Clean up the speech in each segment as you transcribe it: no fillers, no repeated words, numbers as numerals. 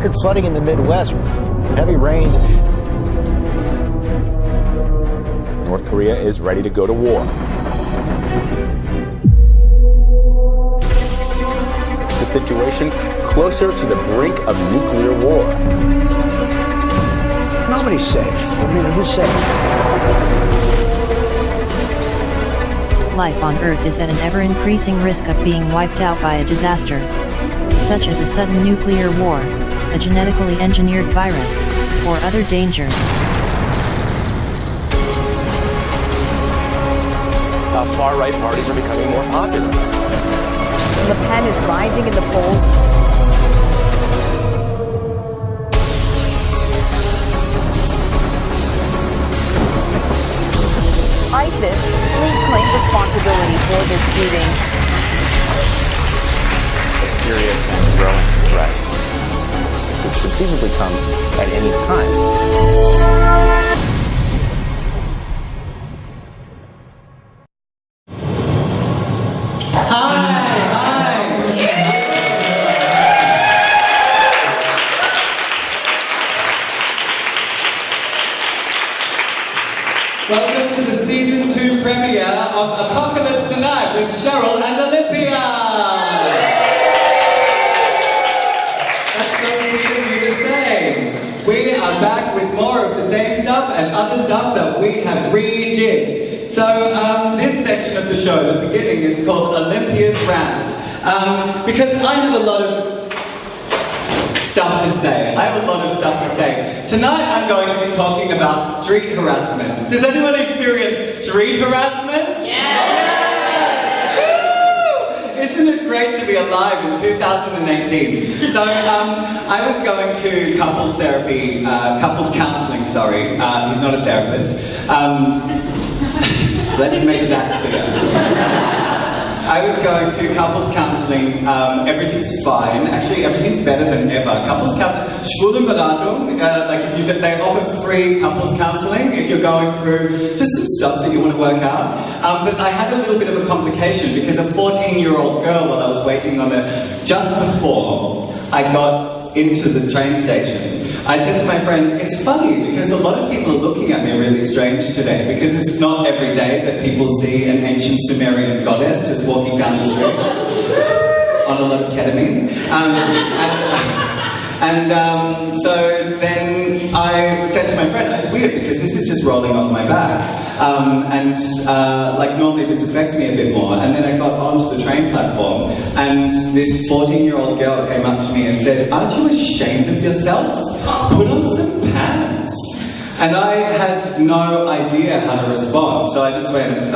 record flooding in the Midwest, heavy rains. North Korea is ready to go to war. The situation closer to the brink of nuclear war. Nobody's safe. I mean, who's safe? Life on Earth is at an ever-increasing risk of being wiped out by a disaster, such as a sudden nuclear war, a genetically engineered virus, or other dangers. Far-right parties are becoming more popular. Le Pen is rising in the polls. ISIS claimed responsibility for this shooting. A serious and growing threat, which could conceivably come at any time. Welcome to the season 2 premiere of Apocalypse Tonight with Cheryl and Olympia! That's so sweet of you to say. We are back with more of the same stuff and other stuff that we have rejigged. So this section of the show, the beginning, is called Olympia's Rant. Because I have a lot of stuff to say. Tonight I'm going to be talking about street harassment. Does anyone experience street harassment? Yeah! Isn't it great to be alive in 2018? So I was going to couples therapy, couples counselling, sorry. He's not a therapist. Let's make that clear. I was going to couples counselling, everything's fine, actually everything's better than ever. Couples counselling, Schwulenberatung, like they offer free couples counselling if you're going through just some stuff that you want to work out. But I had a little bit of a complication because a 14-year-old girl, while I was waiting on her, just before I got into the train station, I said to my friend, it's funny because a lot of people are looking at me really strange today because it's not every day that people see an ancient Sumerian goddess just walking down the street on a lot of ketamine. So then I said to my friend, it's weird because this is just rolling off my back. Like normally this affects me a bit more. And then I got onto the train platform and this 14-year-old girl came up to me and said, aren't you ashamed of yourself? Put on some pants. And I had no idea how to respond. So I just went,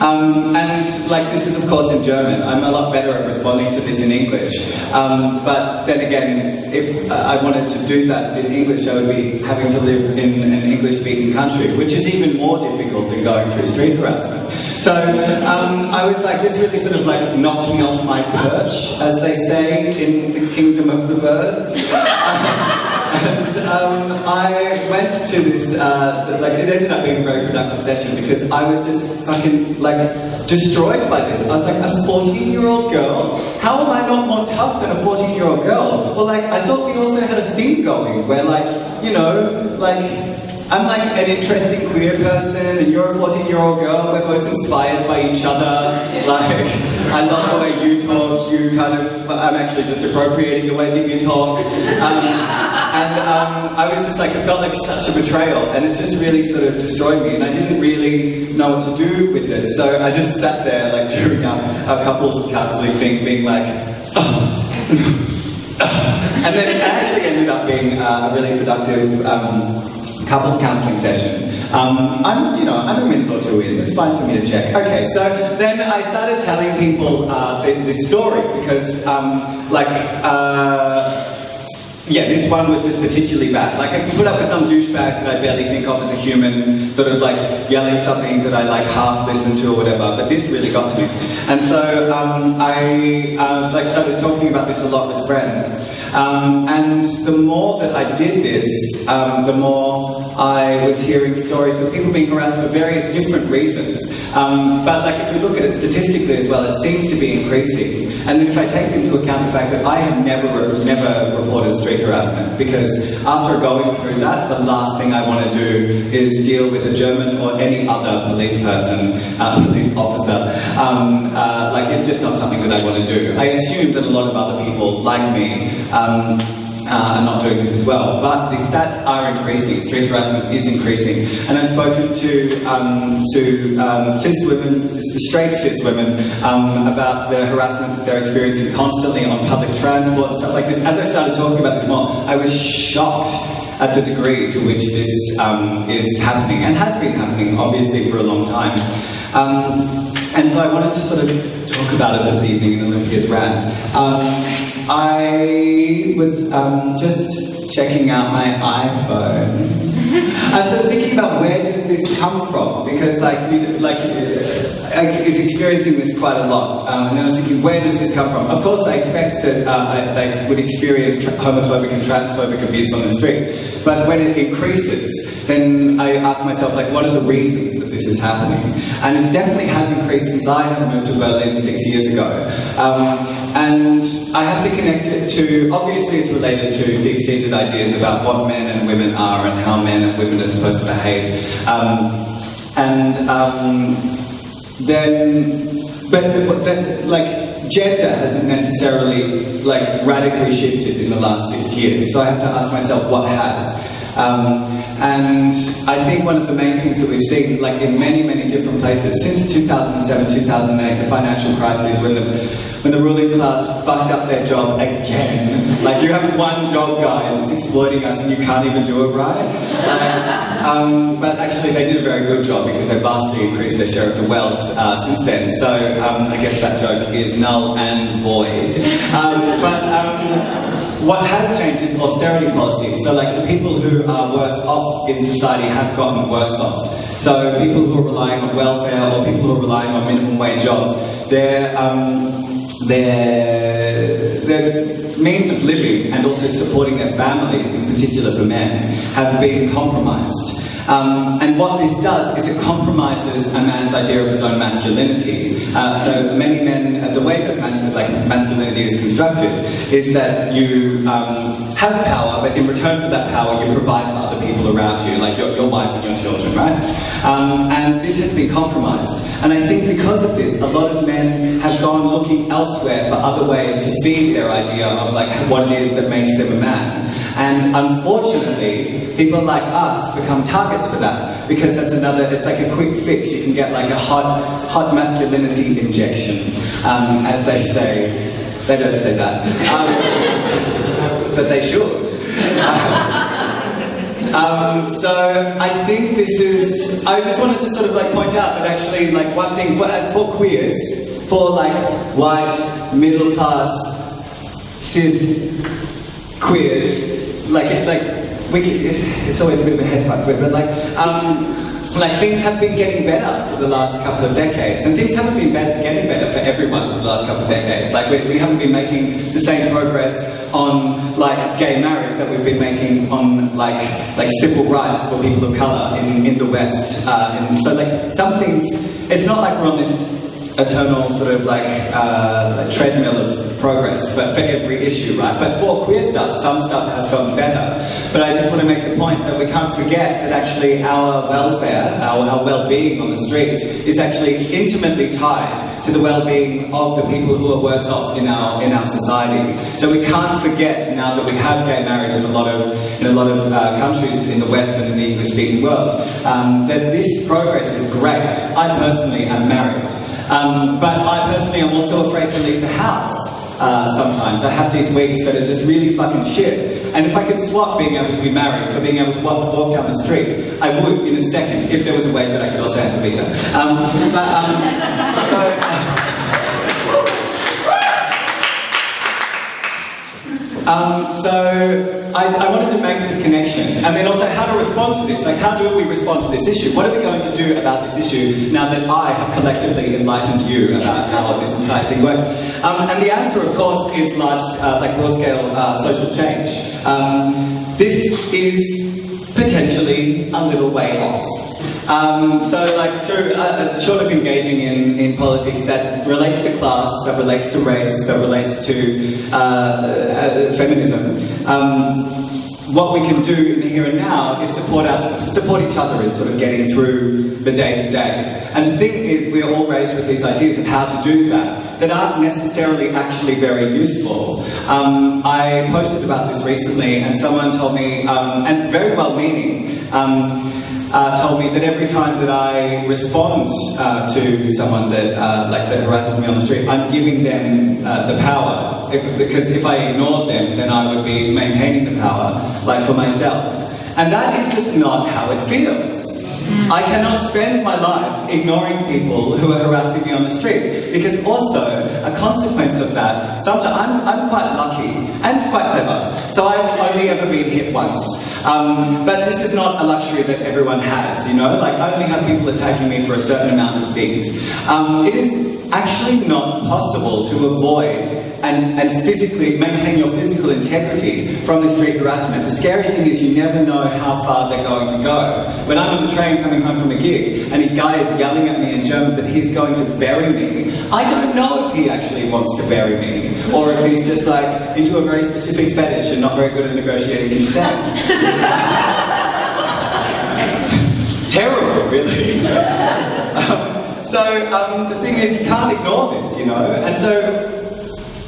and like this is of course in German. I'm a lot better at responding to this in English. But then again, if I wanted to do that in English, I would be having to live in an English-speaking country, which is even more difficult than going through street harassment. So I was like, this really sort of like knocked me off my perch, as they say in the kingdom of the birds. I went to this, it ended up being a very productive session because I was just fucking, like, destroyed by this. I was like, a 14-year-old girl? How am I not more tough than a 14-year-old girl? Well, like, I thought we also had a thing going where, like, you know, like, I'm like an interesting queer person and you're a 14-year-old girl, we're both inspired by each other. Like, I love the way you talk, I'm actually just appropriating the way that you talk. I was just like, it felt like such a betrayal and it just really sort of destroyed me and I didn't really know what to do with it. So I just sat there like during our couples counselling thing being like, and then it actually ended up being a really productive couples counselling session. I'm a minute or two in, it's fine for me to check. Okay, so then I started telling people this story because this one was just particularly bad. Like I can put up with some douchebag that I barely think of as a human, sort of like yelling something that I like half listen to or whatever, but this really got to me. And so I started talking about this a lot with friends. And the more that I did this, the more I was hearing stories of people being harassed for various different reasons. But like if we look at it statistically as well, it seems to be increasing. And then if I take into account the fact that I have never reported street harassment, because after going through that, the last thing I want to do is deal with a German or any other police person, police officer. Like it's just not something that I want to do. I assume that a lot of other people like me are not doing this as well, but the stats are increasing. Street harassment is increasing, and I've spoken to cis women, straight cis women, about the harassment that they're experiencing constantly on public transport and stuff like this. As I started talking about this more, I was shocked at the degree to which this is happening, and has been happening, obviously, for a long time. And so I wanted to sort of talk about it this evening in Olympia's rant. I was just checking out my iPhone. And so I was thinking about where does this come from? Because I was experiencing this quite a lot. And then I was thinking, where does this come from? Of course, I expect that I would experience homophobic and transphobic abuse on the street. But when it increases, then I ask myself, like, what are the reasons that this is happening? And it definitely has increased since I have moved to Berlin 6 years ago. And I have to connect it to, obviously it's related to deep-seated ideas about what men and women are and how men and women are supposed to behave. Then, like, gender hasn't necessarily, like, radically shifted in the last 6 years. So I have to ask myself, what has? And I think one of the main things that we've seen, like in many, many different places, since 2007, 2008, the financial crisis, when the ruling class fucked up their job again. Like, you have one job, guys, it's exploiting us and you can't even do it right. But actually they did a very good job because they vastly increased their share of the wealth since then. So I guess that joke is null and void. What has changed is austerity policy. So like the people who are worse off in society have gotten worse off. So people who are relying on welfare or people who are relying on minimum wage jobs, their means of living and also supporting their families, in particular for men, have been compromised. And what this does is it compromises a man's idea of his own masculinity. So many men, the way that masculinity is constructed is that you have power, but in return for that power you provide for other people around you, like your wife and your children, right? And this has been compromised. And I think because of this, a lot of men have gone looking elsewhere for other ways to feed their idea of like what it is that makes them a man. And unfortunately, people like us become targets for that, because that's it's like a quick fix. You can get like a hot masculinity injection, as they say. They don't say that, but they should. So I think this is, I just wanted to sort of like point out that actually like one thing for queers, for like white, middle class, cis queers, it's always a bit of a head fuck, but like things have been getting better for the last couple of decades, and things haven't been getting better for everyone for the last couple of decades. Like we haven't been making the same progress on like gay marriage that we've been making on like civil rights for people of colour in the West. And so like some things, it's not like we're on this eternal sort of like treadmill of progress for every issue, right? But for queer stuff, some stuff has gotten better. But I just want to make the point that we can't forget that actually our welfare, our well-being on the streets is actually intimately tied to the well-being of the people who are worse off in our society. So we can't forget, now that we have gay marriage in a lot of countries in the West and in the English-speaking world, that this progress is great. I personally am married. But I personally am also afraid to leave the house sometimes. I have these weeks that are just really fucking shit. And if I could swap being able to be married for being able to walk down the street, I would in a second, if there was a way that I could also have a visa. So I wanted to make this connection, and then also how to respond to this. Like, how do we respond to this issue? What are we going to do about this issue now that I have collectively enlightened you about how this entire thing works? And the answer, of course, is large, broad-scale social change. This is potentially a little way off. So like short of engaging in politics that relates to class, that relates to race, that relates to feminism, what we can do in the here and now is support each other in sort of getting through the day-to-day. And the thing is, we are all raised with these ideas of how to do that aren't necessarily actually very useful. I posted about this recently, and someone told me, and very well-meaning, told me that every time that I respond to someone that that harasses me on the street, I'm giving them the power. Because if I ignored them, then I would be maintaining the power, like for myself. And that is just not how it feels. I cannot spend my life ignoring people who are harassing me on the street, because also a consequence of that, sometimes I'm quite lucky and quite clever, so I've only ever been hit once. But this is not a luxury that everyone has, you know? Like, I only have people attacking me for a certain amount of things. It is actually not possible to avoid and physically maintain your physical integrity from the street harassment. The scary thing is you never know how far they're going to go. When I'm on the train coming home from a gig and a guy is yelling at me in German that he's going to bury me, I don't know if he actually wants to bury me, or if he's just like into a very specific fetish and not very good at negotiating consent. Terrible, really. So the thing is, you can't ignore this, you know, and so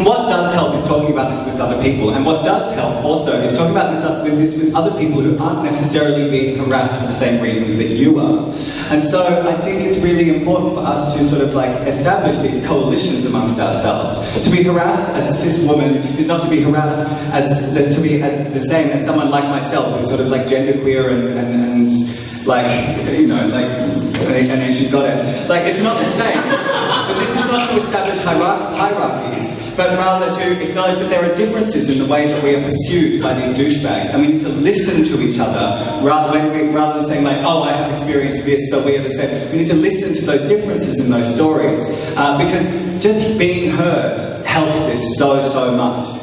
what does help is talking about this with other people, and what does help also is talking about this with other people who aren't necessarily being harassed for the same reasons that you are. And so I think it's really important for us to sort of like establish these coalitions amongst ourselves. To be harassed as a cis woman is not to be harassed to be the same as someone like myself, who's sort of like genderqueer and like, you know, like an ancient goddess. Like, it's not the same. But this is not to establish hierarchies, but rather to acknowledge that there are differences in the way that we are pursued by these douchebags, and we need to listen to each other rather than saying like, oh, I have experienced this, so we are the same. We need to listen to those differences in those stories, because just being heard helps this so much.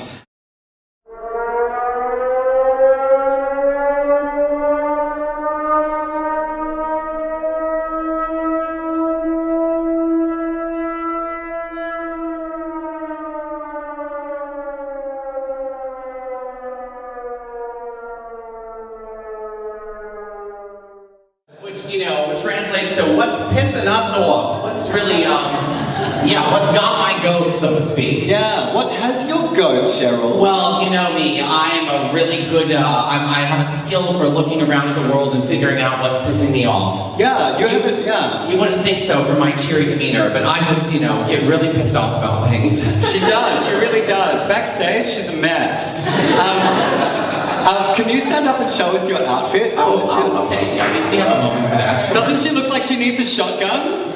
You know, translates to what's pissing us off. What's really, what's got my goat, so to speak. Yeah, what has your goat, Cheryl? Well, you know me, I am a really good, I have a skill for looking around at the world and figuring out what's pissing me off. Yeah, you have it, yeah. You wouldn't think so from my cheery demeanor, but I just, you know, get really pissed off about things. She does, she really does. Backstage, she's a mess. Can you stand up and show us your outfit? Oh, okay. Yeah, we have a moment for that. Sure. Doesn't she look like she needs a shotgun?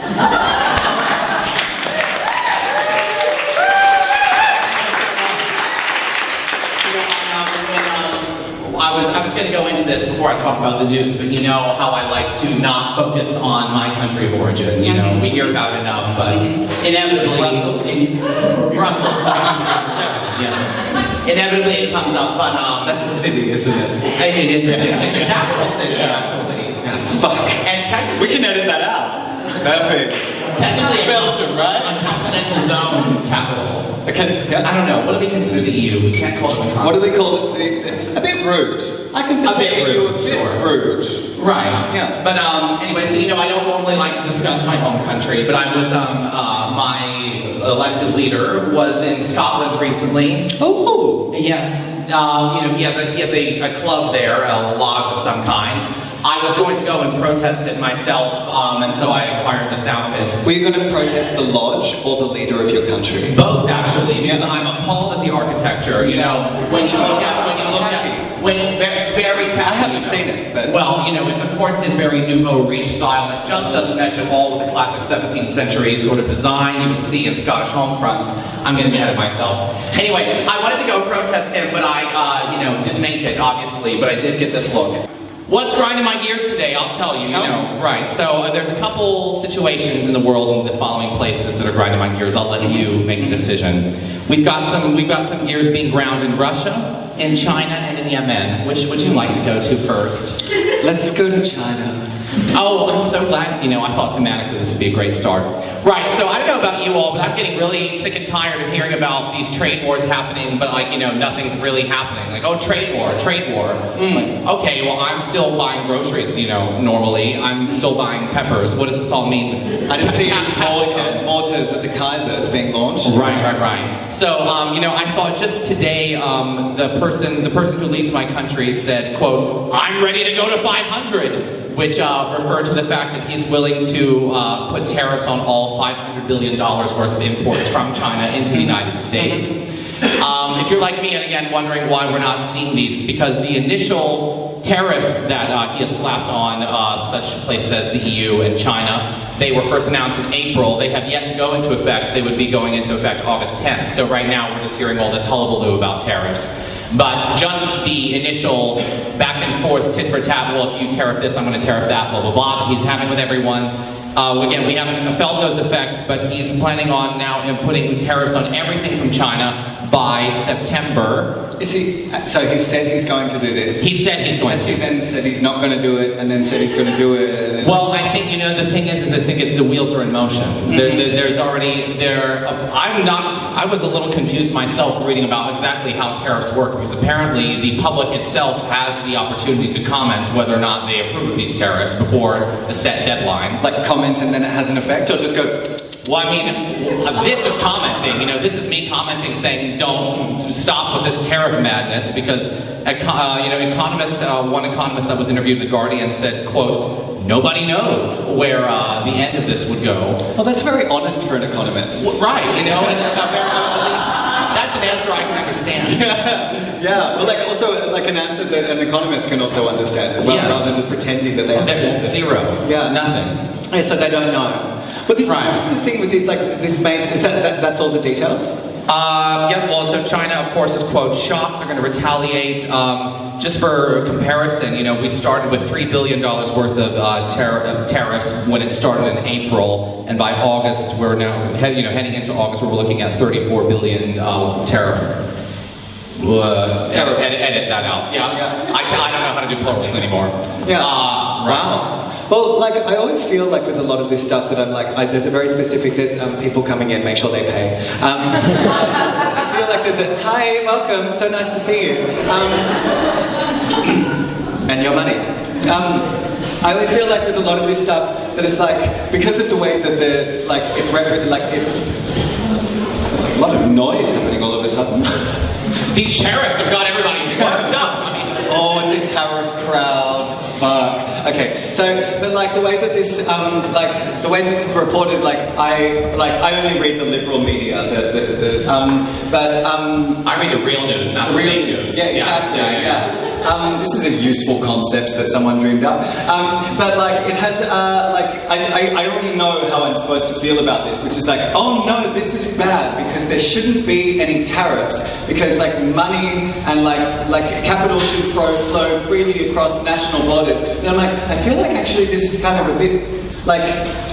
I was going to go into this before I talk about the news, but you know how I like to not focus on my country of origin. You know, we hear about it enough, but inevitably... Brussels. Yes. Inevitably it comes up, but that's a city, isn't it? It is a city. It's a capital city, actually. Fuck. And technically... We can edit that out. Perfect. Technically, Belgium, right? A continental zone capital. Okay. I don't know. What do we consider the EU? We can't call it the continent. What do we call it? A bit rude. I consider the EU a bit rude. Right. Yeah. But anyway, so you know, I don't normally like to discuss my home country, but I was my elected leader was in Scotland recently. Oh. Yes. You know, he has a club there, a lodge of some kind. I was going to go and protest it myself, and so I acquired this outfit. Were you going to protest the lodge or the leader of your country? Both, actually, because I'm appalled at the architecture. You know, when you look at, it's very tacky. I haven't seen it, but well, you know, it's of course his very nouveau riche style that just doesn't mesh at all with the classic 17th century sort of design you can see in Scottish home fronts. I'm going to be ahead of myself. Anyway, I wanted to go protest him, but I, you know, didn't make it, obviously, but I did get this look. What's grinding my gears today? I'll tell you, you know. Right, so there's a couple situations in the world in the following places that are grinding my gears. I'll let you make a decision. We've got some gears being ground in Russia. in China and in Yemen. Which would you like to go to first? Let's go to China. Oh, I'm so glad, you know, I thought thematically this would be a great start. Right, so I don't know about you all, but I'm getting really sick and tired of hearing about these trade wars happening, but like, you know, nothing's really happening. Like, oh, trade war. Like, okay, well, I'm still buying groceries, you know, normally. I'm still buying peppers. What does this all mean? I didn't see any mortars at the Kaiser's being launched. Right. So, you know, I thought just today, the person who leads my country said, quote, "I'm ready to go to 500." Which referred to the fact that he's willing to put tariffs on all $500 billion worth of imports from China into the United States. If you're like me, and again, wondering why we're not seeing these, because the initial tariffs that he has slapped on such places as the EU and China, they were first announced in April. They have yet to go into effect. They would be going into effect August 10th. So right now, we're just hearing all this hullabaloo about tariffs. But just the initial back and forth, tit for tat, well, if you tariff this, I'm going to tariff that, blah, blah, blah, that he's having with everyone. Again, we haven't felt those effects, but he's planning on now putting tariffs on everything from China by September. Is he? So he said he's going to do this. He said he's going to. Has he then said he's not going to do it, and then said he's going to do it? And then... Well, I think, you know, the thing is I think the wheels are in motion. There's already I was a little confused myself reading about exactly how tariffs work, because apparently the public itself has the opportunity to comment whether or not they approve of these tariffs before a set deadline. Like comment and then it has an effect, or just go... Well, I mean, this is commenting, you know, this is me commenting saying don't stop with this tariff madness, because, you know, economists, one economist that was interviewed in The Guardian said, quote, "Nobody knows where the end of this would go." Well, that's very honest for an economist. Well, right, you know, and at least that's an answer I can understand. Yeah, but like also like an answer that an economist can also understand as well, yes. rather than just pretending that they understand it. Zero. Yeah. Nothing. Yeah, so they don't know. But this is the thing with these, like, this made, is that's all the details? Yeah, well, so China, of course, is, quote, shocked. They're going to retaliate. Just for comparison, you know, we started with $3 billion worth of tariffs when it started in April, and by August, we're now, heading into August, we're looking at $34 billion tariff. Edit that out. Yeah. I don't know how to do plurals anymore. Yeah. Wow. Well, like, I always feel like with a lot of this stuff that I'm like, there's a very specific, there's people coming in, make sure they pay. I feel like there's a, hi, welcome, it's so nice to see you. And your money. I always feel like with a lot of this stuff that it's like, because of the way that there's a lot of noise happening all of a sudden. These tariffs have got everybody worked up. I mean, oh, it's a tariff crowd. Fuck. Okay, so, but like the way that this, the way that this is reported, I only read the liberal media, I read the real news, not the real news. Yeah, exactly, yeah. This is a useful concept that someone dreamed up. But like, it has, I already know how I'm supposed to feel about this, which is like, oh no, this is bad, because there shouldn't be any tariffs, because like money and like capital should flow freely across national borders. And I'm like, I feel like actually this is kind of a bit, like,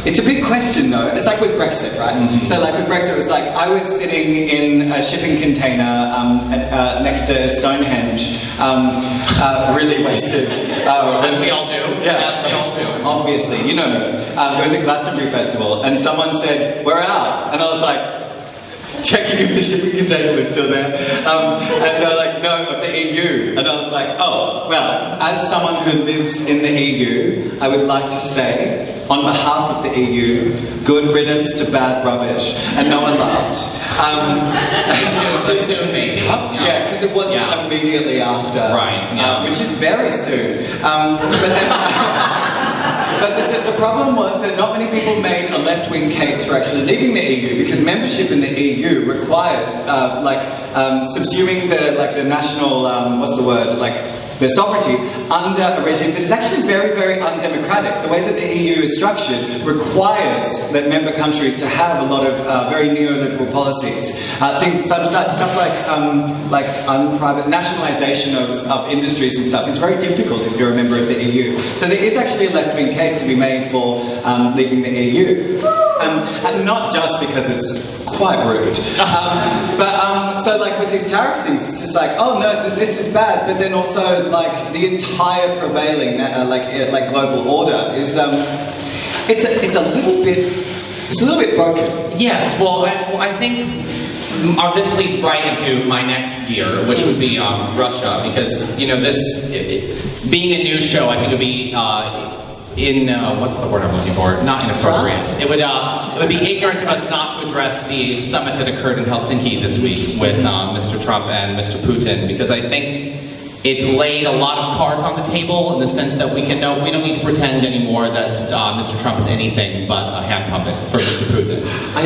it's a big question though. It's like with Brexit, right? Mm-hmm. So like with Brexit, it was like, I was sitting in a shipping container next to Stonehenge, really wasted. As we all do. Yeah. As we all do. Obviously, you know me. It was a Glastonbury festival, and someone said, "We're out," and I was like, checking if the shipping container was still there, and they're like, "No, of the EU," and I was like, "Oh, well, as someone who lives in the EU, I would like to say, on behalf of the EU, good riddance to bad rubbish," and no one laughed. Too soon, maybe. Yeah, because it wasn't immediately after, right? Which is very soon. But the problem was that not many people made a left-wing case for actually leaving the EU, because membership in the EU required subsuming the national the sovereignty under a regime that is actually very, very undemocratic. The way that the EU is structured requires that member countries to have a lot of very neoliberal policies. Stuff like private nationalisation of industries and stuff is very difficult if you're a member of the EU. So there is actually a left-wing case to be made for leaving the EU. And not just because it's quite rude. So like with these tariff things, it's just like, oh no, this is bad, but then also like the entire prevailing like global order is it's a little bit broken. Yes, well, I think this leads right into my next gear, which would be Russia, because, you know, this, being a news show, I think it would be what's the word I'm looking for? Not inappropriate. It would be ignorant of us not to address the summit that occurred in Helsinki this week with Mr. Trump and Mr. Putin, because I think it laid a lot of cards on the table in the sense that we don't need to pretend anymore that Mr. Trump is anything but a hand puppet for Mr. Putin. I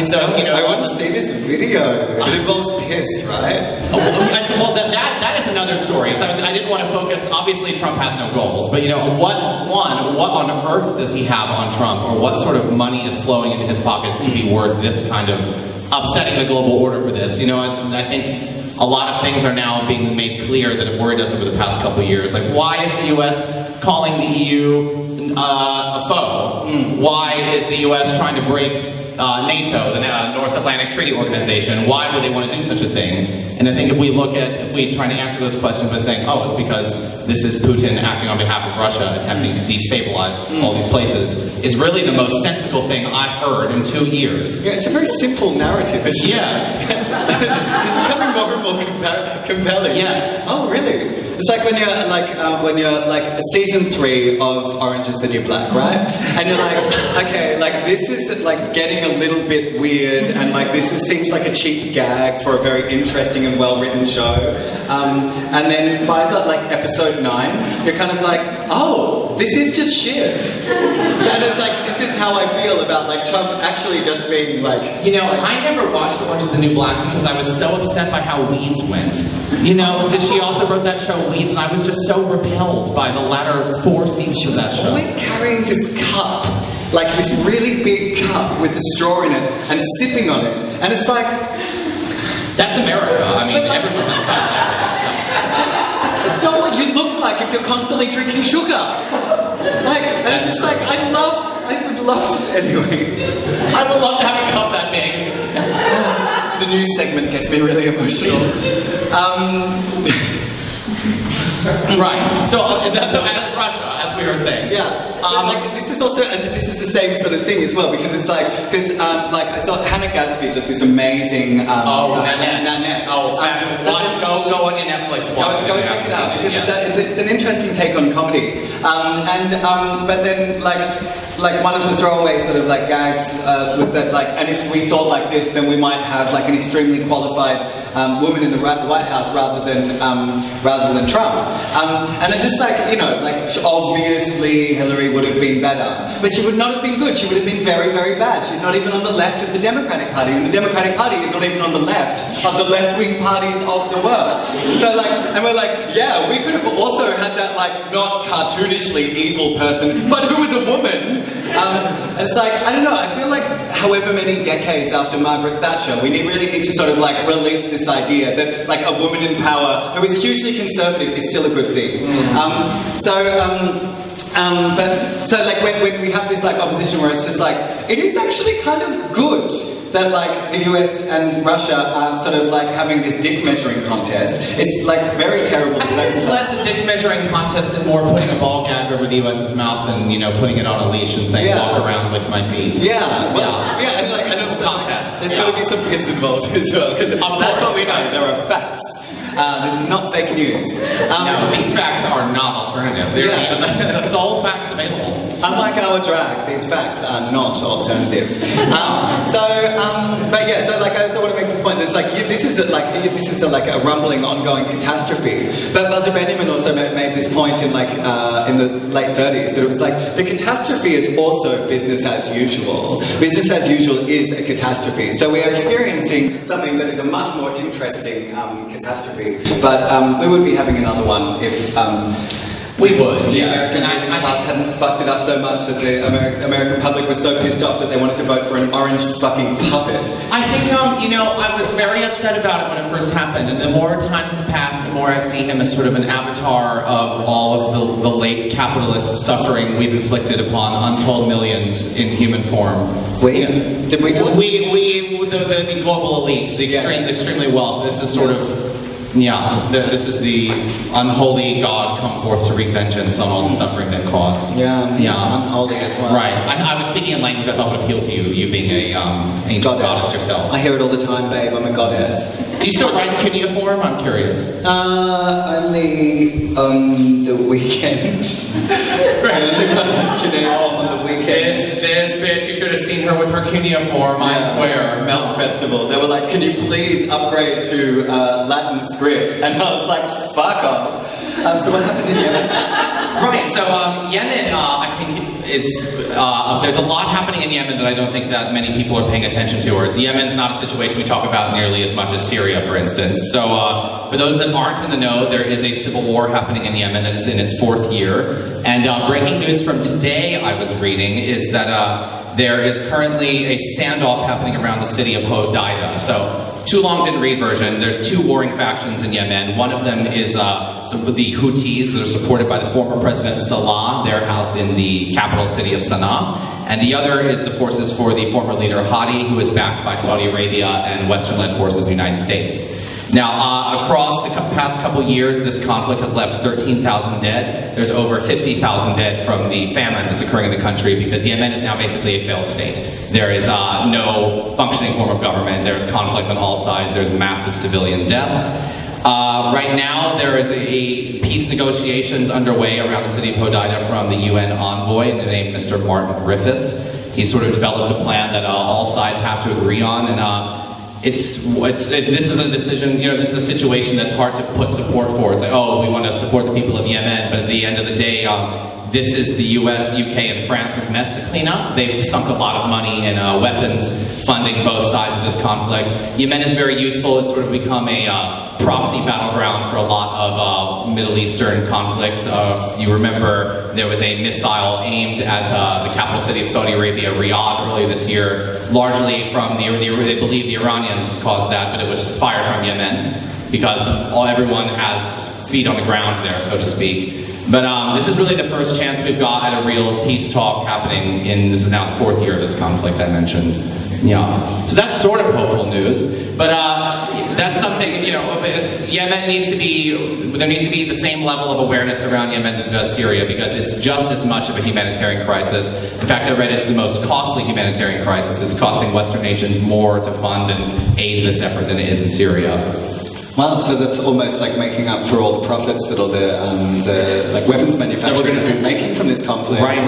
want to see this video. It involves piss, right? Well, that is another story. I didn't want to focus. Obviously, Trump has no goals, but you know, what on earth does he have on Trump, or what sort of money is flowing into his pockets to be worth this kind of upsetting the global order for this? You know, I think a lot of things are now being made clear that have worried us over the past couple of years. Like, why is the U.S. calling the EU a foe? Why is the U.S. trying to break NATO, the North Atlantic Treaty Organization? Why would they want to do such a thing? And I think if we try to answer those questions by saying, oh, it's because this is Putin acting on behalf of Russia, attempting to destabilize all these places, is really the most sensible thing I've heard in 2 years. Yeah, it's a very simple narrative, isn't it? Yes. It's becoming more and more compelling. Yes. Oh, really? It's like when you're like season 3 of Orange is the New Black, right? And you're like, okay, like this is like getting a little bit weird, and like seems like a cheap gag for a very interesting and well-written show. And then by like episode 9, you're kind of like, oh, this is just shit. And it's like, this is how I feel about like Trump actually just being like... You know, I never watched Orange is the New Black because I was so upset by how Weeds went. You know, since she also wrote that show Weeds, and I was just so repelled by the latter 4 seasons of that show. Always carrying this cup, like this really big cup with a straw in it, and sipping on it. And it's like... That's America. I mean, like, everyone has got that. That's just not what you look like if you're constantly drinking sugar. Like, and it's just like, I would love to, anyway. I would love to have a cup that big. The news segment gets me really emotional. Right. So, Russia, as we were saying. Yeah. Like this is also, and this is the same sort of thing as well, because it's like, like I saw Hannah Gadsby did this amazing. Nanette. Go on your Netflix. Go check it out, because it's an interesting take on comedy. But then like one of the throwaway sort of like gags was that like, and if we thought like this, then we might have like an extremely qualified woman in the White House rather than Trump. And it's just like, you know, like obviously Hillary would have been better, but she would not have been good. She would have been very, very bad. She's not even on the left of the Democratic Party, and the Democratic Party is not even on the left of the left-wing parties of the world. So like, and we're like, yeah, we could have also had that like not cartoonishly evil person, but who was a woman. And it's like, I don't know, I feel like however many decades after Margaret Thatcher, we really need to sort of like release this idea that like a woman in power who is hugely conservative is still a good thing. So like when we have this like opposition where it's just like, it is actually kind of good that like the US and Russia are sort of like having this dick measuring contest. It's like very terrible. I think it's less a dick measuring contest and more putting a ball gag over the US's mouth and, you know, putting it on a leash and saying, walk around, lick my feet. Yeah, and like, I don't contest. There's got to be some piss involved as well, because that's what we know. There are facts. This is not fake news. No, these facts are not alternative. They're the sole facts available. Unlike our drag, these facts are not alternative. But yeah, so like I also want to make this point. There's like this is a rumbling, ongoing catastrophe. But Walter Benjamin also made this point in like in the late 30s that it was like the catastrophe is also business as usual. Business as usual is a catastrophe. So we are experiencing something that is a much more interesting catastrophe. But we would be having another one if we would. The American class hadn't fucked it up so much that the American public was so pissed off that they wanted to vote for an orange fucking puppet. I think, you know, I was very upset about it when it first happened, and the more time has passed, the more I see him as sort of an avatar of all of the late capitalist suffering we've inflicted upon untold millions in human form. Did we do it? The global elite, the extremely wealthy. This is sort of, this is the unholy God come forth to wreak vengeance on all the suffering they've caused. He's unholy as well. Right. I was speaking in language I thought would appeal to you, you being a ancient goddess yourself. I hear it all the time, babe. I'm a goddess. Do you still write cuneiform? I'm curious. Only on the weekend. I only write cuneiform on the weekend. This bitch, you should have seen her with her cuneiform, I swear. Melt Festival. They were like, can you please upgrade to Latin script? And I was like, fuck off. So what happened in Yemen? Right, so Yemen, I think is, there's a lot happening in Yemen that I don't think that many people are paying attention to. Whereas Yemen's not a situation we talk about nearly as much as Syria, for instance. So for those that aren't in the know, there is a civil war happening in Yemen that is in its 4th year. And breaking news from today I was reading is that there is currently a standoff happening around the city of Hodeida. So, too long didn't read version. There's 2 warring factions in Yemen. One of them is the Houthis that are supported by the former President Salah. They're housed in the capital city of Sana'a. And the other is the forces for the former leader Hadi, who is backed by Saudi Arabia and Western-led forces of the United States. Now, across the past couple years, this conflict has left 13,000 dead. There's over 50,000 dead from the famine that's occurring in the country because Yemen is now basically a failed state. There is no functioning form of government. There's conflict on all sides. There's massive civilian death. Right now, there is a peace negotiations underway around the city of Hodeida from the UN envoy named Mr. Martin Griffiths. He sort of developed a plan that all sides have to agree on, and this is a decision, this is a situation that's hard to put support for. It's like, oh, we want to support the people of Yemen, but at the end of the day, this is the US, UK, and France's mess to clean up. They've sunk a lot of money in weapons funding both sides of this conflict. Yemen is very useful. It's sort of become a proxy battleground for a lot of Middle Eastern conflicts. You remember there was a missile aimed at the capital city of Saudi Arabia, Riyadh, earlier this year, largely from they believe the Iranians caused that, but it was fired from Yemen because everyone has feet on the ground there, so to speak. But this is really the first chance we've got at a real peace talk happening this is now the 4th year of this conflict I mentioned. So that's sort of hopeful news, but that's something, Yemen there needs to be the same level of awareness around Yemen that does Syria, because it's just as much of a humanitarian crisis. In fact, I read it's the most costly humanitarian crisis. It's costing Western nations more to fund and aid this effort than it is in Syria. Wow, so that's almost like making up for all the profits that all the weapons manufacturers have been making from this conflict. Right.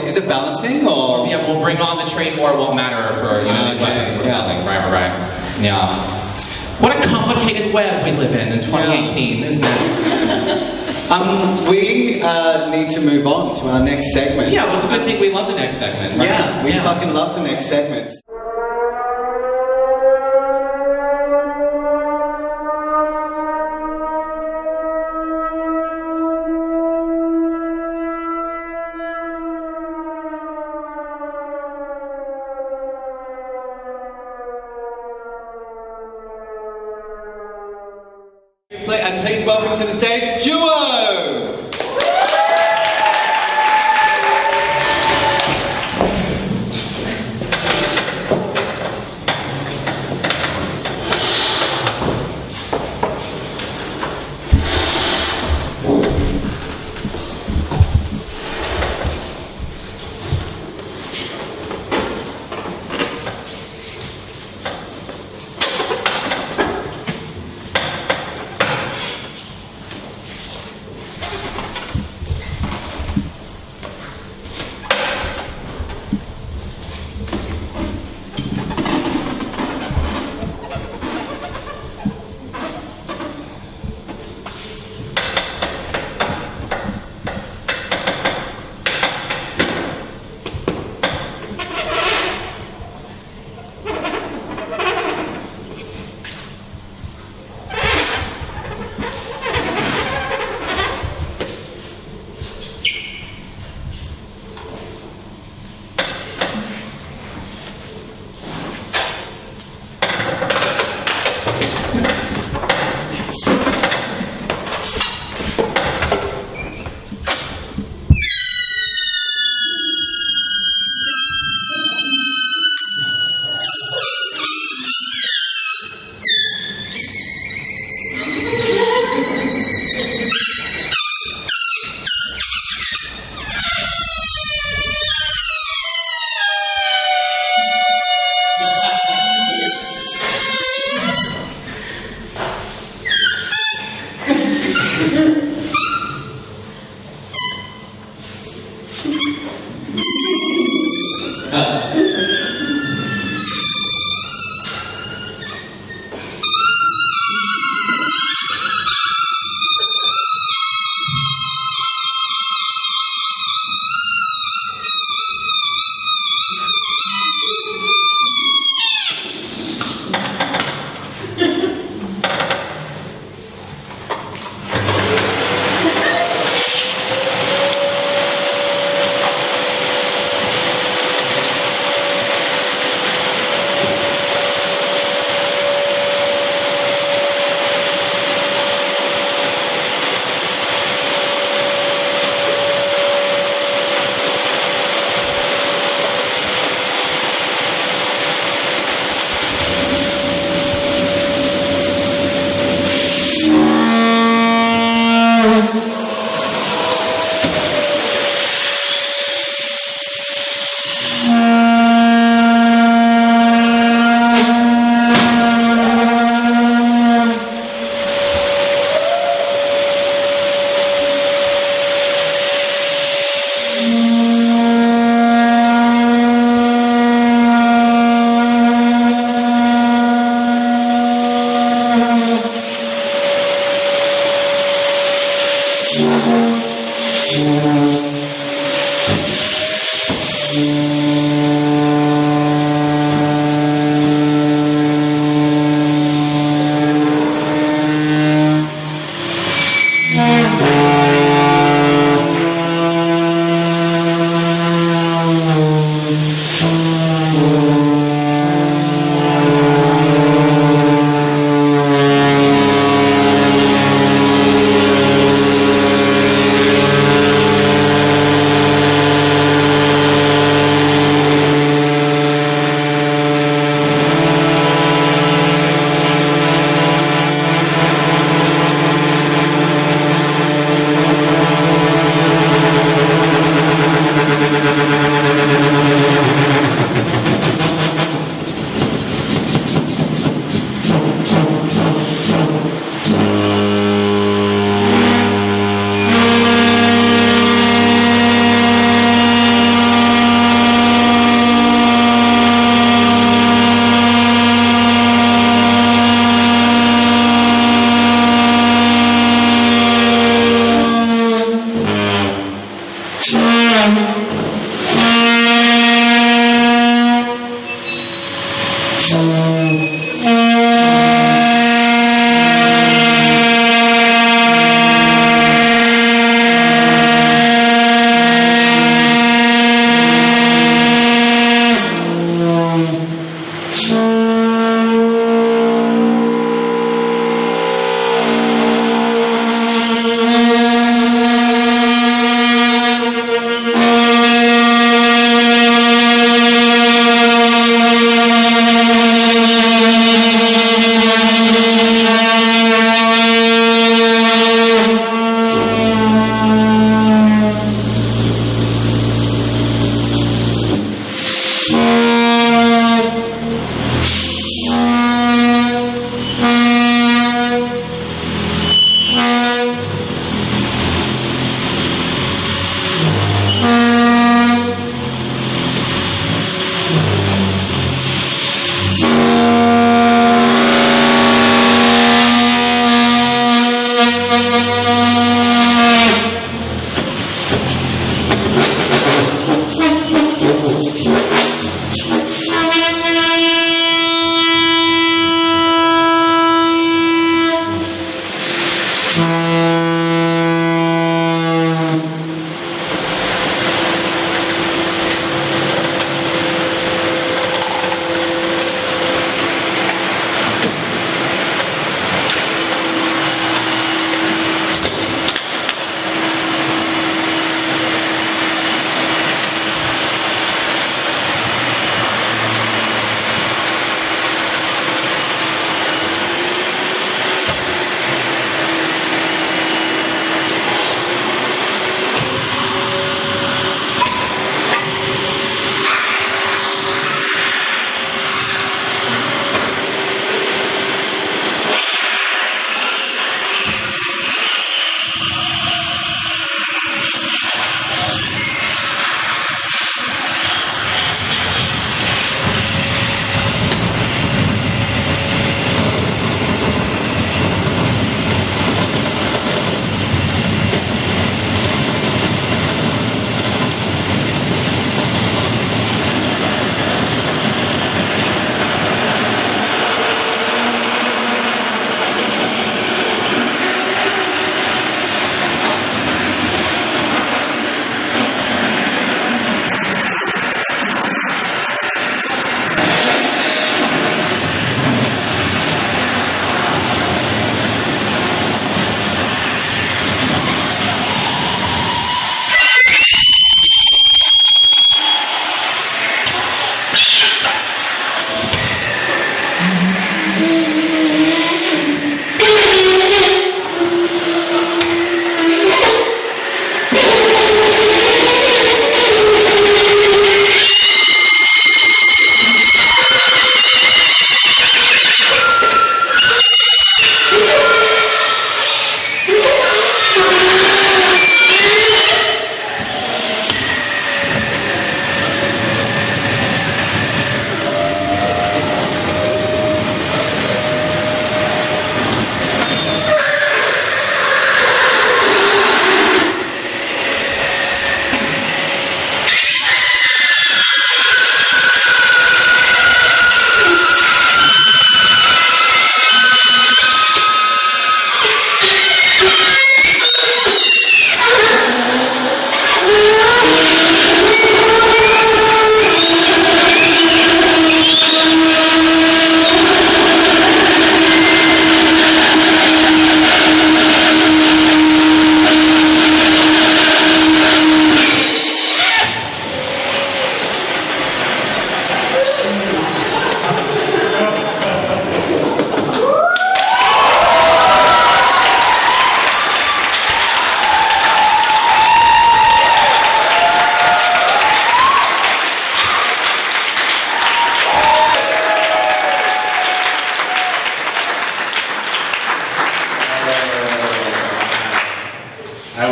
Is it balancing, or? Yeah, we'll bring on the trade war. It won't matter for these weapons we're selling. Right. Yeah. What a complicated web we live in 2018, isn't it? We need to move on to our next segment. Yeah, well, it's a good thing we love the next segment. Right? Yeah, we fucking love the next segment. And please welcome to the stage, Duo!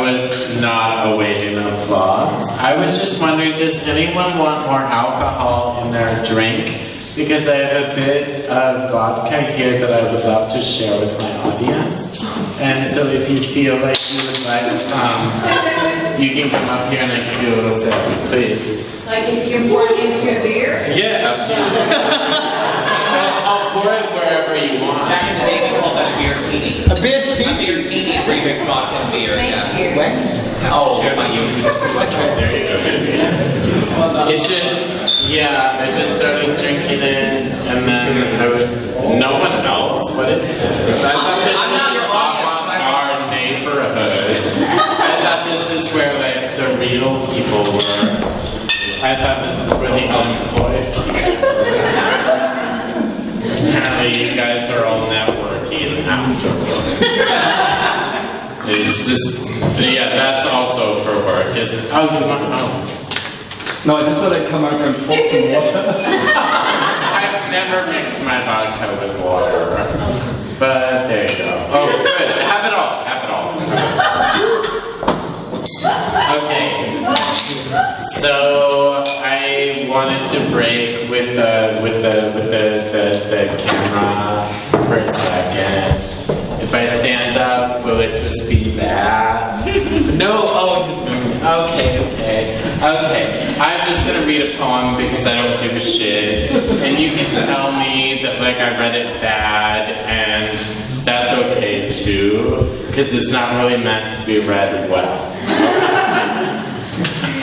was not awaiting applause. I was just wondering, does anyone want more alcohol in their drink? Because I have a bit of vodka here that I would love to share with my audience. And so if you feel like you would like some, you can come up here and I give you a little sip, please. Like if you're pouring into a beer? Yeah, absolutely. I'll pour it wherever you want. Back in the day, we called that a beer teeny. A beer A beer teeny is where you mix vodka and beer. Thank Yes. you. Oh, my you. There you go. It's just, yeah, I just started drinking it, and then I would, no one else. What is this? I thought this I'm not your audience. was our neighborhood. I thought this is where like the real people were. I thought this is where the unemployed people were. Apparently, you guys are all networking afterwards. Is this? Yeah, that's also for work. Is it? Oh, you want? Oh. No, I just thought I'd come over and pour some water. I've never mixed my vodka with water, but there you go. Oh, good. Have it all. Have it all. Okay. So I wanted to break with the camera for a second. If I stand up, will it just be that? No. Oh, he's moving. Okay. I'm just gonna read a poem because I don't give a shit, and you can tell me that like I read it bad, and that's okay too, because it's not really meant to be read well.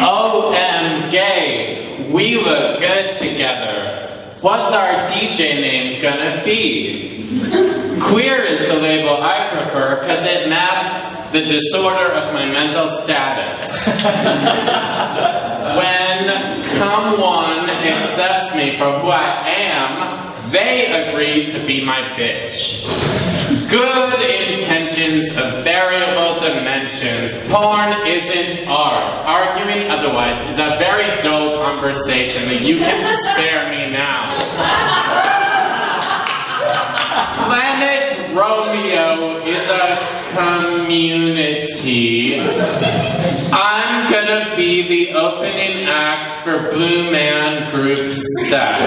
OM gay, we look good together. What's our DJ name gonna be? Queer is the label I prefer because it masks the disorder of my mental status. When someone accepts me for who I am, they agree to be my bitch. Good intentions of variable dimensions. Porn isn't art. Arguing otherwise is a very dull conversation that you can spare me now. Planet Romeo is a community. I'm gonna be the opening act for Blue Man Group Sex.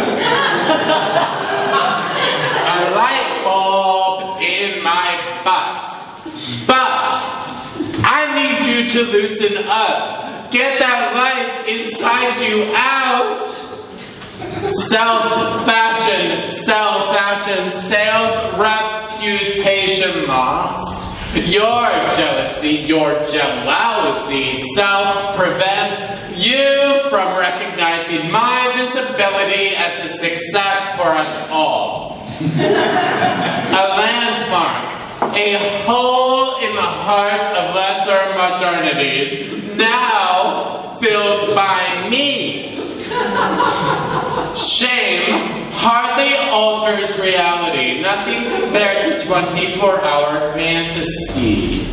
A light bulb in my butt. But I need you to loosen up. Get that light inside you out. Self-fashion, sales reputation lost. Your jealousy, your jealousy self-prevents you from recognizing my visibility as a success for us all. A landmark, a hole in the heart of lesser modernities, now filled by me. Shame hardly alters reality, nothing compared to 24-hour fantasy.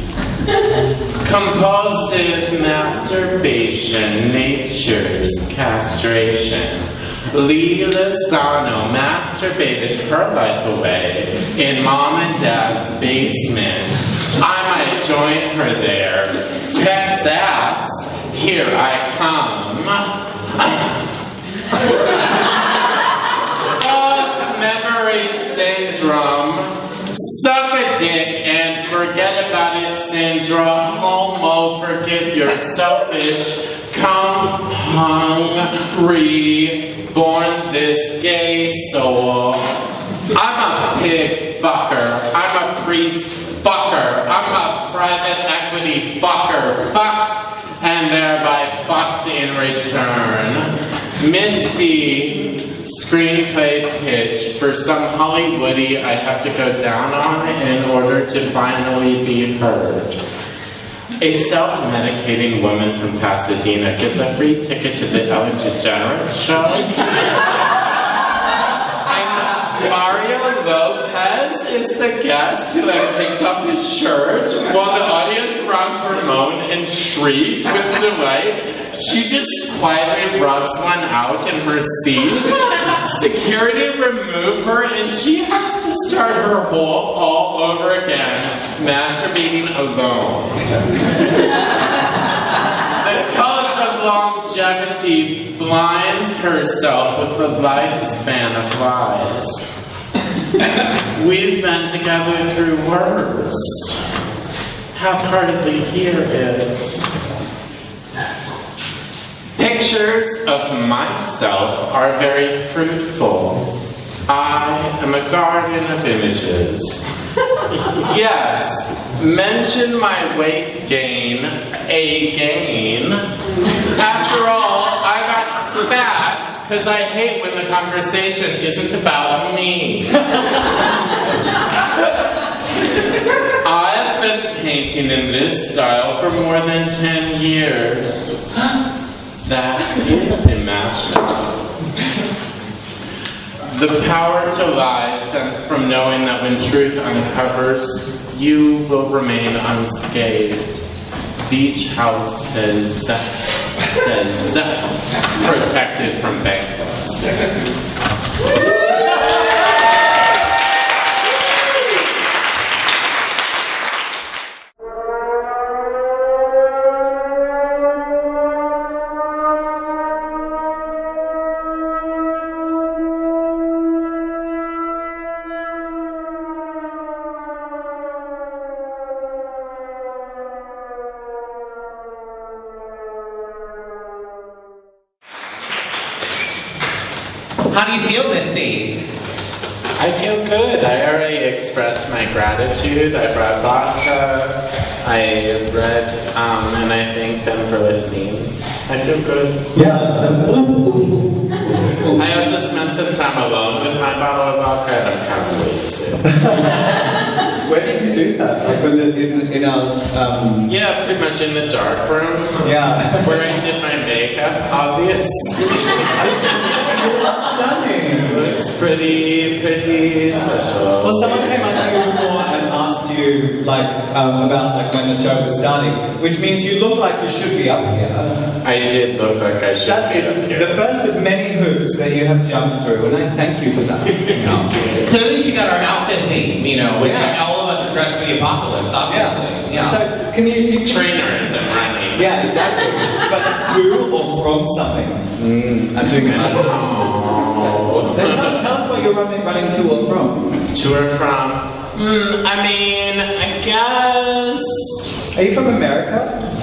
Compulsive masturbation, nature's castration. Lee Lozano masturbated her life away in mom and dad's basement. I might join her there. Texas, here I come. Post-memory syndrome, suck a dick and forget about it syndrome, homo, forgive your selfish, come hungry, born this gay soul. I'm a pig fucker, I'm a priest fucker, I'm a private equity fucker, fucked and thereby fucked in return. Misty screenplay pitch for some Hollywoodie I have to go down on in order to finally be heard. A self-medicating woman from Pasadena gets a free ticket to the Ellen DeGeneres show. And Mario Lopez is the guest who takes off his shirt while the audience around her moan and shriek with delight. She just quietly rubs one out in her seat. Security remove her and she has to start her whole all over again, masturbating alone. she blinds herself with the lifespan of lies. We've been together through words. Half-heartedly here is. Pictures of myself are very fruitful. I am a garden of images. Yes, mention my weight gain, a gain. After all, I got fat because I hate when the conversation isn't about me. I've been painting in this style for more than 10 years. That is imaginable. The power to lie stems from knowing that when truth uncovers, you will remain unscathed. Beach house says, protected from bankruptcy. How do you feel, Misty? I feel good. I already expressed my gratitude. I brought vodka. I read, and I thanked them for listening. I feel good. Yeah. I also spent some time alone with my bottle of vodka and I'm kind of wasted. Where did you do that? Like, was it in our, Yeah, pretty much in the dark room. Yeah. Where I did my makeup, obviously. Stunning. Looks pretty special. Well, someone came up to you before and asked you, like, about like when the show was starting, which means you look like you should be up here. I did look like I should That be is up here. the first of many hoops that you have jumped through, and I thank you for that. Clearly she got our outfit theme, you know, which all of us are dressed for the apocalypse, obviously. Yeah. So, can you Trainers and running. Yeah, exactly. But to or from something. I'm doing that. Tell us what you're running to or from. To or from? I mean, I guess... Are you from America?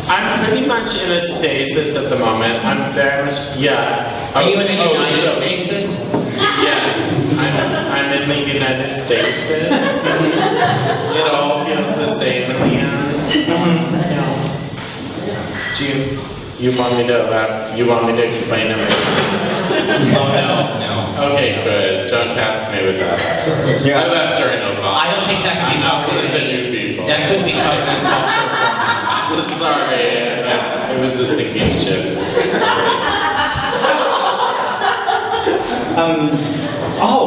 I'm pretty much in a stasis at the moment. I'm very much... Yeah. Are you in a United States? Yes. I'm in the United States. It all feels the same in the end. Do you want me to explain everything? Oh, no. Okay, good. Don't task me with that. I left during Obama. I don't think that can be covered with the new people. That could be covered in talk show format. Sorry, it was a sinking ship.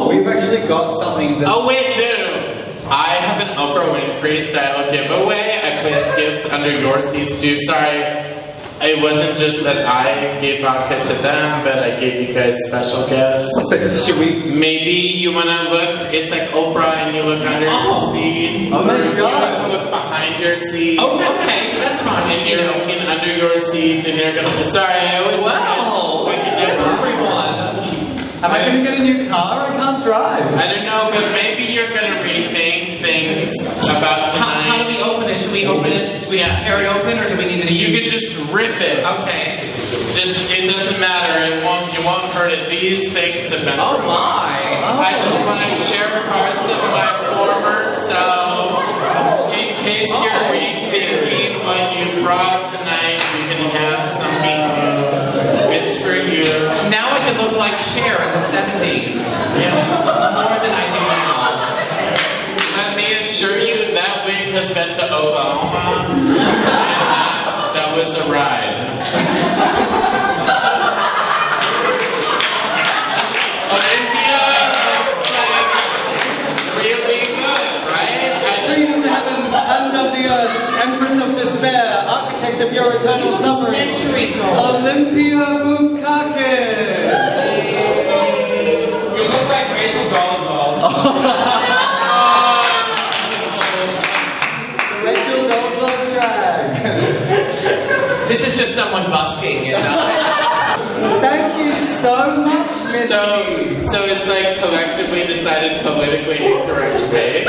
We've actually got something that... Oh wait, no. I have an Oprah Winfrey style giveaway. I placed gifts under your seats too. Sorry. It wasn't just that I gave vodka to them, but I gave you guys special gifts. Should we... Maybe you want to look, it's like Oprah and you look under your seat. Oh my You God. want to look behind your seat. Oh, okay, that's fine. And you're looking under your seat and you're going to... Sorry, I always... Wow, that's everyone. Am I going to get a new car? I can't drive. I don't know, but maybe you're going to rethink things about tonight. How do we open it? Should we open it? Should we just tear it open, or do we need to You can just rip it. Okay. It doesn't matter. You won't hurt it. These things have been. Oh my. I just want to share parts of my former self. In case you're rethinking what you brought tonight, you can have something new. It's for you. Now I can look like Cher in the 70s. Yes. More than I do now. Let me assure you that wig has been to Oklahoma. And that was a ride. Olympia looks like really good, right? Freedom, heaven, end of the earth, empress of despair, architect of your eternal suffering. Centuries old. Olympia Bukkakis. You look like Rachel Dolezal. Rachel Dolezal drag. This is just someone busking, you know? so much, Miss. So it's like collectively decided politically incorrect wigs?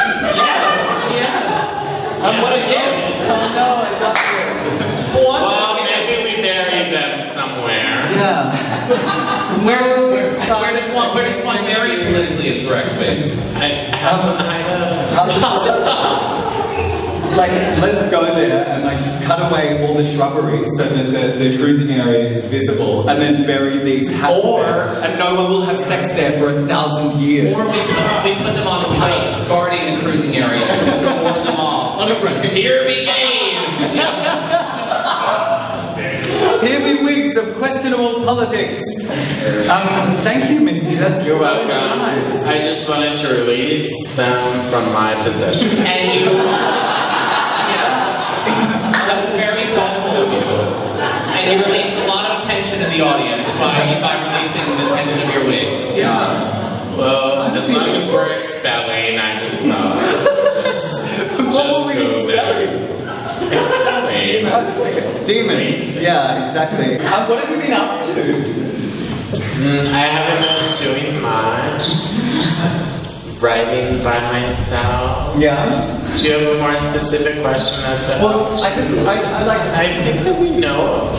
Yes. What a gift. Oh no, I love you. Well, maybe we bury them somewhere. Yeah. Where does one bury politically incorrect wigs? Like, let's go there and like cut away all the shrubbery so that the cruising area is visible, and then bury these hats there, and no one will have sex there for 1,000 years. Or we put them on pikes guarding the cruising area to ward them off. Here be gays! Here be wigs of questionable politics. Thank you, Misty. That's You're so welcome. nice. I just wanted to release them from my possession. And you... That was very thoughtful of you. And you released a lot of tension in the audience by releasing the tension of your wigs. Yeah. Well, as long as we're expelling, I just thought. What were we expelling? Expelling. Demons. Yeah, exactly. What have you been up to? I haven't been doing much. Just writing by myself. Yeah. Do you have a more specific question as to Well, I think that we know.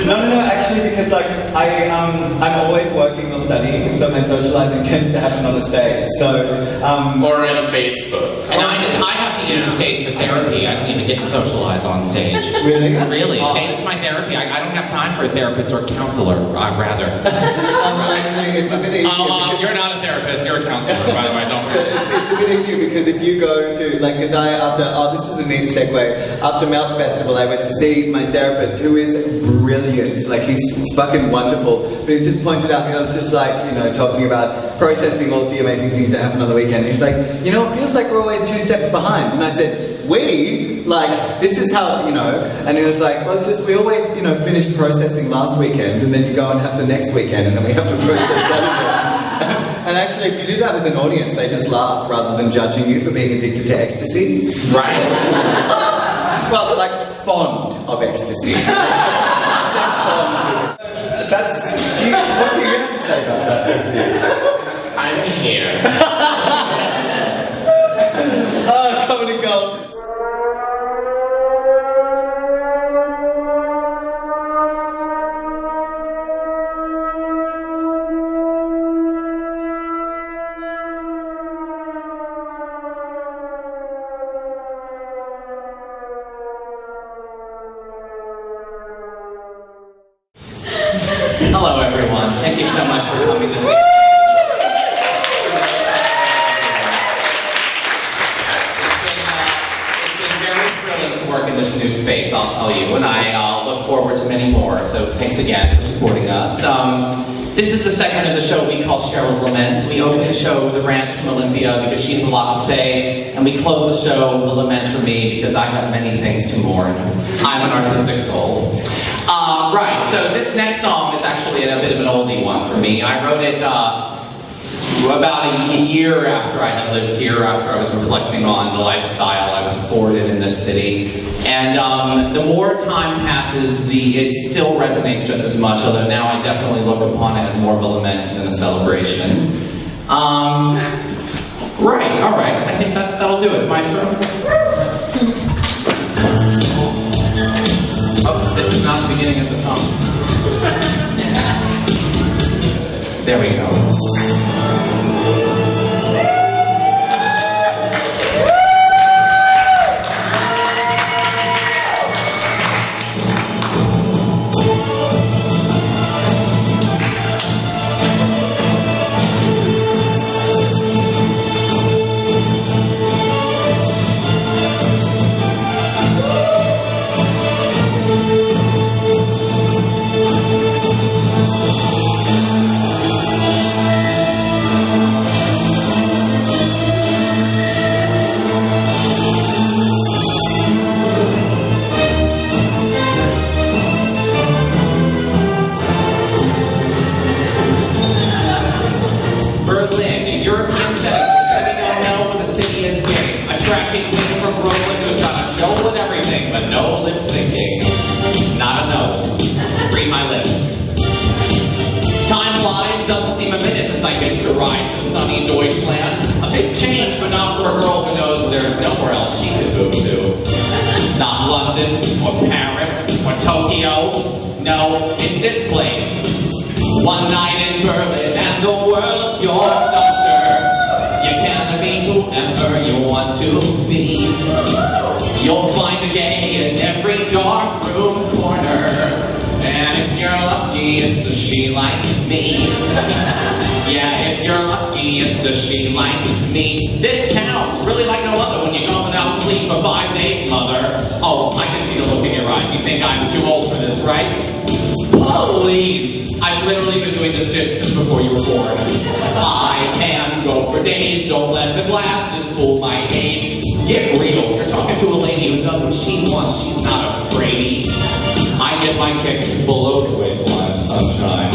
No, actually, because like I'm always working or studying, so my socializing tends to happen on a stage. So, or on Facebook. And I have to use the stage for therapy. I don't even get to socialize on stage. Really? Really, stage is my therapy. I don't have time for a therapist or a counselor. I'd rather. Actually, it's a bit easier. You're not a therapist. You're a counselor, by the way. Don't worry. It's a bit easier because if you go to like, this is a neat segue. After Melt Festival, I went to see my therapist, who is brilliant. Like, he's fucking wonderful. But he's just pointed out, I was just like, talking about processing all the amazing things that happen on the weekend. He's like, it feels like we're always 2 steps behind. And I said, this is how, and he was like, well, it's just, we always, finish processing last weekend, and then you go and have the next weekend, and then we have to process that again. And actually, if you do that with an audience, they just laugh rather than judging you for being addicted to ecstasy. Right. Well, like, fond of ecstasy. What do you have to say about that, Misty? I'm here. Oh, comedy gold. Hello, everyone. Thank you so much for coming this evening. It's been very thrilling to work in this new space, I'll tell you, and I look forward to many more, so thanks again for supporting us. This is the segment of the show we call Cheryl's Lament. We open the show with a rant from Olympia because she has a lot to say, and we close the show with a lament from me because I have many things to mourn. I'm an artistic soul. Right, so this next song is actually a bit of an oldie one for me. I wrote it about a year after I had lived here, after I was reflecting on the lifestyle I was afforded in this city. And the more time passes, it still resonates just as much, although now I definitely look upon it as more of a lament than a celebration. Right, all right, I think that'll do it. Maestro? Oh, this is not the beginning of the song. There we go. Time flies. London, or Paris, or Tokyo. No, it's this place. One night in Berlin and the world's your dumpster. You can be whoever you want to be. You'll find a gay in every dark room corner. And if you're lucky, it's a she like me. Yeah, if you're lucky, it's a she like me. This town's really like no other when you're gone without sleep for 5 days, mother. Oh, I can see the look in your eyes. You think I'm too old for this, right? Please. I've literally been doing this shit since before you were born. I can go for days. Don't let the glasses fool my age. Get real. You're talking to a lady who does what she wants. She's not afraid. I get my kicks below the waistline, sunshine.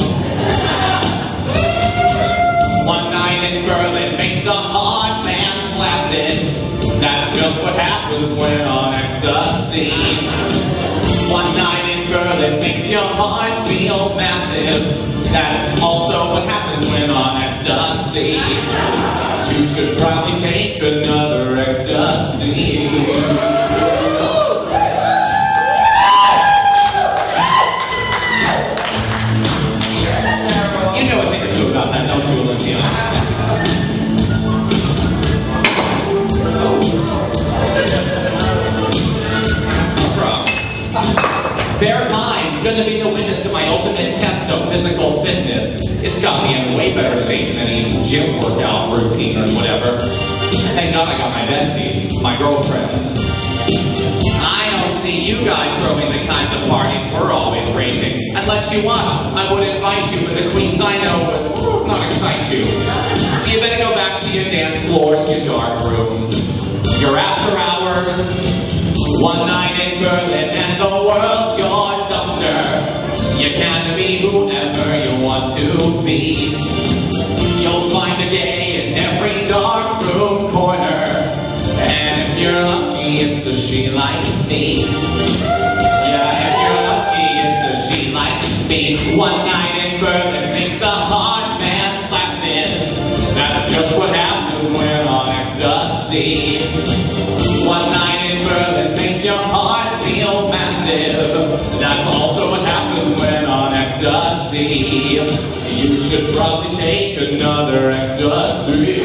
One night in Berlin makes a hard man flaccid. That's just what happens when on ecstasy. One night in Berlin makes your heart feel massive. That's also what happens when on ecstasy. You should probably take another ecstasy. You know a thing or two about that, don't you, Olympia? Their mind's gonna be the witness to my ultimate test of physical fitness. It's got me in way better shape than any gym workout routine or whatever. Thank God I got my besties, my girlfriends. I don't see you guys throwing the kinds of parties we're always raging. I'd let you watch. I would invite you, but the queens I know would not excite you. So you better go back to your dance floors, your dark rooms, your after hours. One night in Berlin and the world's your dumpster. You can be whoever you want to be. You'll find a gay in every dark room corner. And if you're lucky, it's a she like me. Yeah, if you're lucky, it's a she like me. One night in Berlin makes a hard man flaccid. That's just what happens when on ecstasy. One night in Berlin makes your heart feel massive. That's also what happens when on ecstasy. You should probably take another ecstasy.